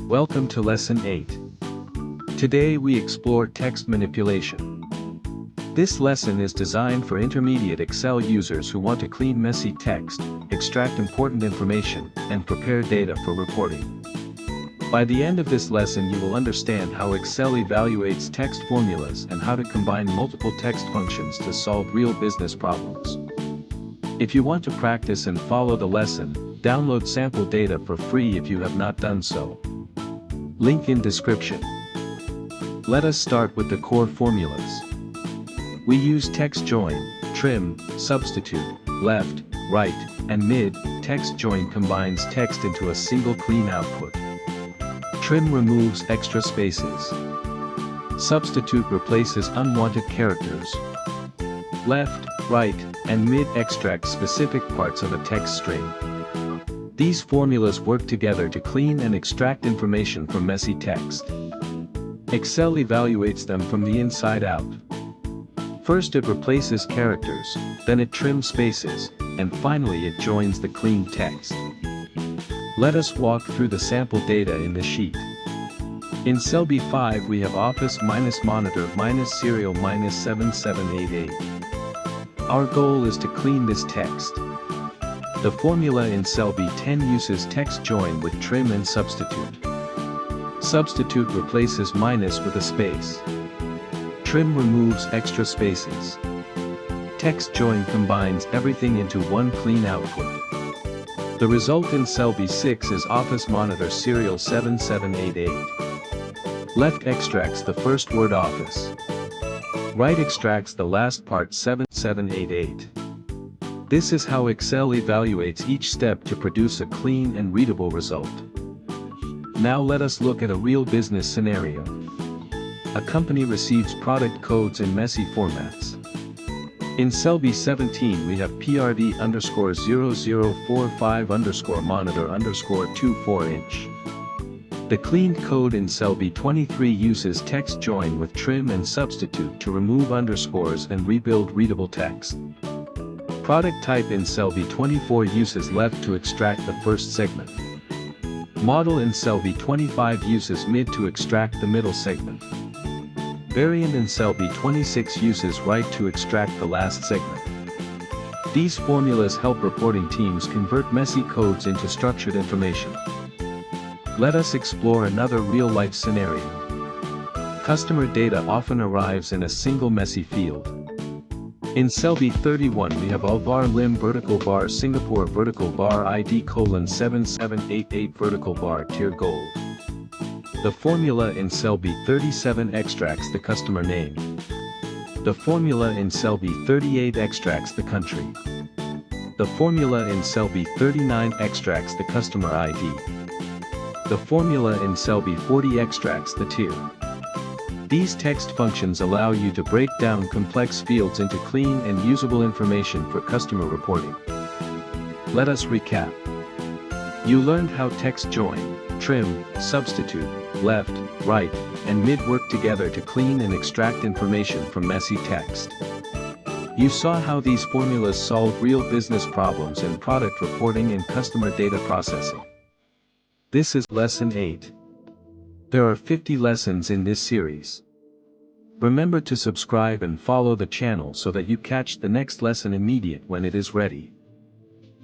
Welcome to Lesson 8. Today we explore text manipulation. This lesson is designed for intermediate Excel users who want to clean messy text, extract important information, and prepare data for reporting. By the end of this lesson you will understand how Excel evaluates text formulas and how to combine multiple text functions to solve real business problems. If you want to practice and follow the lesson, download sample data for free if you have not done so. Link in description. Let us start with the core formulas. We use text join, trim, substitute, left, right, and mid. Text join combines text into a single clean output. Trim removes extra spaces. Substitute replaces unwanted characters. Left, right, and mid extract specific parts of a text string. These formulas work together to clean and extract information from messy text. Excel evaluates them from the inside out. First it replaces characters, then it trims spaces, and finally it joins the clean text. Let us walk through the sample data in the sheet. In cell B5 we have office -monitor -serial -7788. Our goal is to clean this text. The formula in cell B10 uses text join with trim and substitute. Substitute replaces minus with a space. Trim removes extra spaces. Text join combines everything into one clean output. The result in cell B6 is office monitor serial 7788. Left extracts the first word office. Right extracts the last part 7788. This is how Excel evaluates each step to produce a clean and readable result. Now let us look at a real business scenario. A company receives product codes in messy formats. In cell B17 we have PRD_0045_monitor_24". The cleaned code in cell B23 uses text join with trim and substitute to remove underscores and rebuild readable text. Product type in cell B24 uses left to extract the first segment. Model in cell B25 uses mid to extract the middle segment. Variant in cell B26 uses right to extract the last segment. These formulas help reporting teams convert messy codes into structured information. Let us explore another real-life scenario. Customer data often arrives in a single messy field. In cell B31 we have Alvar Lim vertical bar Singapore vertical bar ID:7788 vertical bar tier gold. The formula in cell B37 extracts the customer name. The formula in cell B38 extracts the country. The formula in cell B39 extracts the customer ID. The formula in cell B40 extracts the tier. These text functions allow you to break down complex fields into clean and usable information for customer reporting. Let us recap. You learned how text join, trim, substitute, left, right, and mid work together to clean and extract information from messy text. You saw how these formulas solve real business problems in product reporting and customer data processing. This is Lesson 8. There are 50 lessons in this series. Remember to subscribe and follow the channel so that you catch the next lesson immediate when it is ready.